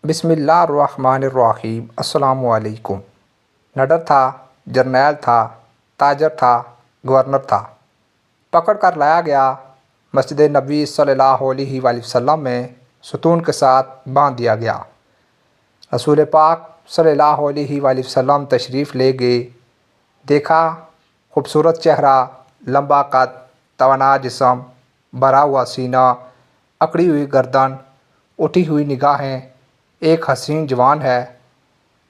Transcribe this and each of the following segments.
بسم اللہ الرحمن الرحیم۔ السلام علیکم۔ نڈر تھا، جرنیل تھا، تاجر تھا، گورنر تھا، پکڑ کر لایا گیا۔ مسجد نبی صلی اللہ علیہ وآلہ وسلم میں ستون کے ساتھ باندھ دیا گیا۔ رسول پاک صلی اللہ علیہ وآلہ وسلم تشریف لے گئے۔ دیکھا خوبصورت چہرہ، لمبا قد، توانا جسم، بھرا ہوا سینہ، اکڑی ہوئی گردن، اٹھی ہوئی نگاہیں، ایک حسین جوان ہے۔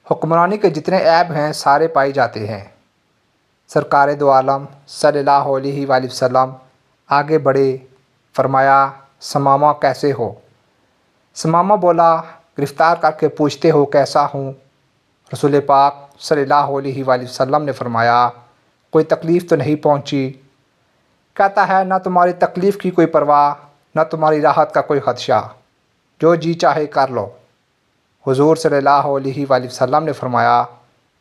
حکمرانی کے جتنے عیب ہیں سارے پائے جاتے ہیں۔ سرکار دو عالم صلی اللہ علیہ وآلہ وسلم آگے بڑھے، فرمایا ثمامہ کیسے ہو؟ ثمامہ بولا گرفتار کر کے پوچھتے ہو کیسا ہوں؟ رسول پاک صلی اللہ علیہ وآلہ وسلم نے فرمایا کوئی تکلیف تو نہیں پہنچی؟ کہتا ہے نہ تمہاری تکلیف کی کوئی پرواہ، نہ تمہاری راحت کا کوئی خدشہ، جو جی چاہے کر لو۔ حضور صلی اللہ علیہ وآلہ وسلم نے فرمایا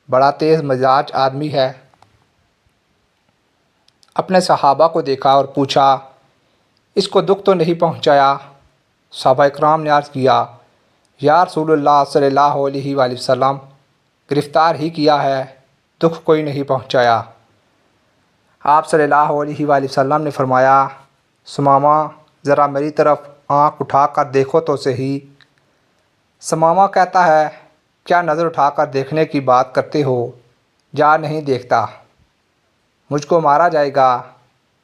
بڑا تیز مزاج آدمی ہے۔ اپنے صحابہ کو دیکھا اور پوچھا اس کو دکھ تو نہیں پہنچایا؟ صحابہ اکرام نے عرض کیا یا رسول اللہ صلی اللہ علیہ وآلہ وسلم گرفتار ہی کیا ہے، دکھ کوئی نہیں پہنچایا۔ آپ صلی اللہ علیہ وآلہ وسلم نے فرمایا ثمامہ ذرا میری طرف آنکھ اٹھا کر دیکھو تو صحیح۔ ثمامہ کہتا ہے کیا نظر اٹھا کر دیکھنے کی بات کرتے ہو؟ جا نہیں دیکھتا، مجھ کو مارا جائے گا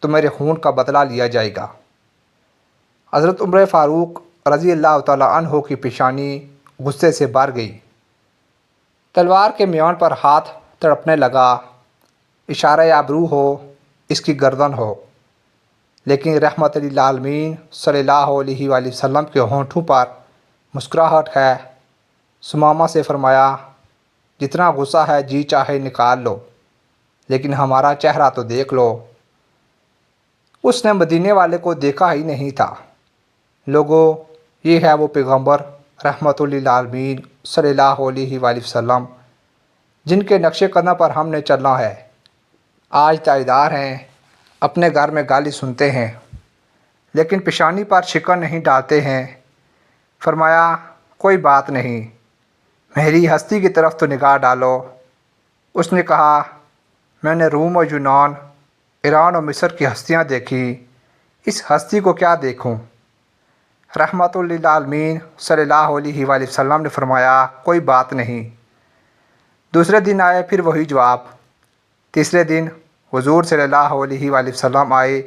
تو میرے خون کا بدلہ لیا جائے گا۔ حضرت عمر فاروق رضی اللہ تعالیٰ عنہ کی پیشانی غصے سے بھر گئی۔ تلوار کے میان پر ہاتھ تڑپنے لگا۔ اشارہ ابرو ہو، اس کی گردن ہو، لیکن رحمت للعالمین صلی اللہ علیہ وآلہ وسلم کے ہونٹوں پر مسکراہٹ ہے۔ ثمامہ سے فرمایا جتنا غصہ ہے جی چاہے نکال لو، لیکن ہمارا چہرہ تو دیکھ لو۔ اس نے مدینے والے کو دیکھا ہی نہیں تھا۔ لوگوں یہ ہے وہ پیغمبر رحمت للعالمین صلی اللہ علیہ وآلہ وسلم جن کے نقش قدم پر ہم نے چلنا ہے۔ آج تائیدار ہیں، اپنے گھر میں گالی سنتے ہیں، لیکن پیشانی پر شکن نہیں ڈالتے ہیں۔ فرمایا کوئی بات نہیں، میری ہستی کی طرف تو نگاہ ڈالو۔ اس نے کہا میں نے روم و یونان، ایران و مصر کی ہستیاں دیکھی، اس ہستی کو کیا دیکھوں؟ رحمت للعالمین صلی اللہ علیہ وآلہ وسلم نے فرمایا کوئی بات نہیں۔ دوسرے دن آئے پھر وہی جواب۔ تیسرے دن حضور صلی اللہ علیہ وآلہ وسلم آئے،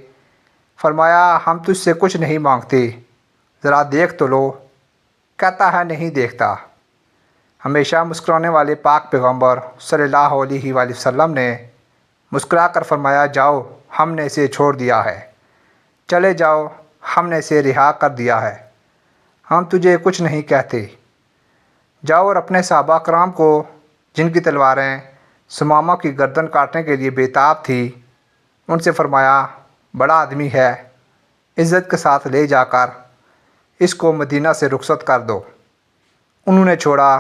فرمایا ہم تجھ سے کچھ نہیں مانگتے، ذرا دیکھ تو لو۔ کہتا ہے نہیں دیکھتا۔ ہمیشہ مسکرانے والے پاک پیغمبر صلی اللہ علیہ وآلہ وسلم نے مسکرا کر فرمایا جاؤ ہم نے اسے چھوڑ دیا ہے، چلے جاؤ ہم نے اسے رہا کر دیا ہے، ہم تجھے کچھ نہیں کہتے۔ جاؤ اور اپنے صحابہ کرام کو جن کی تلواریں ثمامہ کی گردن کاٹنے کے لیے بےتاب تھی، ان سے فرمایا بڑا آدمی ہے، عزت کے ساتھ لے جا کر اس کو مدینہ سے رخصت کر دو۔ انہوں نے چھوڑا۔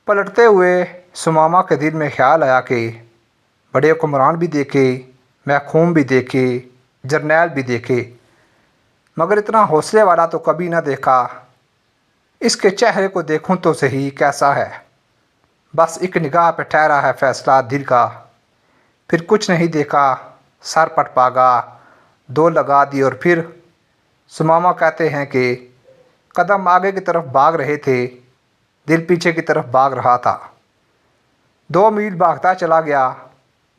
پلٹتے ہوئے ثمامہ کے دل میں خیال آیا کہ بڑے حکمران بھی دیکھے، محکوم بھی دیکھے، جرنیل بھی دیکھے، مگر اتنا حوصلے والا تو کبھی نہ دیکھا۔ اس کے چہرے کو دیکھوں تو صحیح کیسا ہے۔ بس ایک نگاہ پہ ٹھہرا ہے فیصلہ دل کا، پھر کچھ نہیں دیکھا۔ سر پٹ پاگا، دو لگا دی اور پھر ثمامہ کہتے ہیں کہ قدم آگے کی طرف بھاگ رہے تھے، دل پیچھے کی طرف بھاگ رہا تھا۔ 2 میل بھاگتا چلا گیا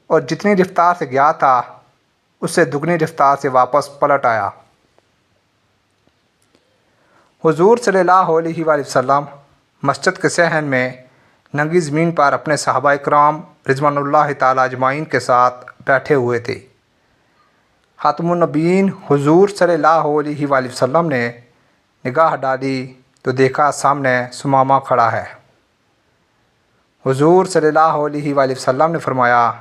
اور جتنی رفتار سے گیا تھا اس سے دگنی رفتار سے واپس پلٹ آیا۔ حضور صلی اللہ علیہ وآلہ وسلم مسجد کے صحن میں ننگی زمین پر اپنے صحابہ اکرام رضوان اللہ تعالیٰ اجمعین کے ساتھ بیٹھے ہوئے تھے۔ خاتم النبیین حضور صلی اللہ علیہ وآلہ وسلم نے نگاہ ڈالی تو دیکھا سامنے ثمامہ کھڑا ہے۔ حضور صلی اللہ علیہ وآلہ وسلم نے فرمایا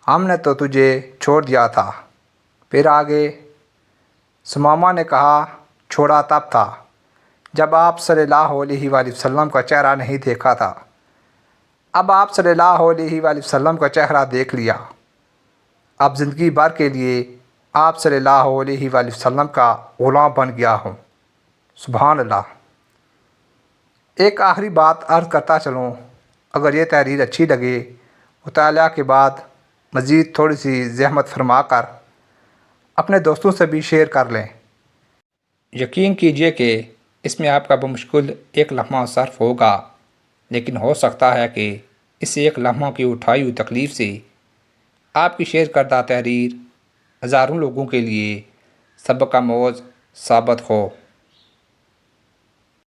ہم نے تو تجھے چھوڑ دیا تھا، پھر آگے؟ ثمامہ نے کہا چھوڑا تب تھا جب آپ صلی اللہ علیہ وآلہ وسلم کا چہرہ نہیں دیکھا تھا، اب آپ صلی اللہ علیہ وآلہ وسلم کا چہرہ دیکھ لیا، اب زندگی بھر کے لیے آپ صلی اللہ علیہ وآلہ وسلم کا غلام بن گیا ہوں۔ سبحان اللہ۔ ایک آخری بات عرض کرتا چلوں، اگر یہ تحریر اچھی لگے مطالعہ کے بعد مزید تھوڑی سی زحمت فرما کر اپنے دوستوں سے بھی شیئر کر لیں۔ یقین کیجئے کہ اس میں آپ کا بمشکل ایک لمحہ صرف ہوگا، لیکن ہو سکتا ہے کہ اس ایک لمحہ کی اٹھائی ہوئی تکلیف سے آپ کی شیئر کردہ تحریر ہزاروں لوگوں کے لیے سبق آموز ثابت ہو۔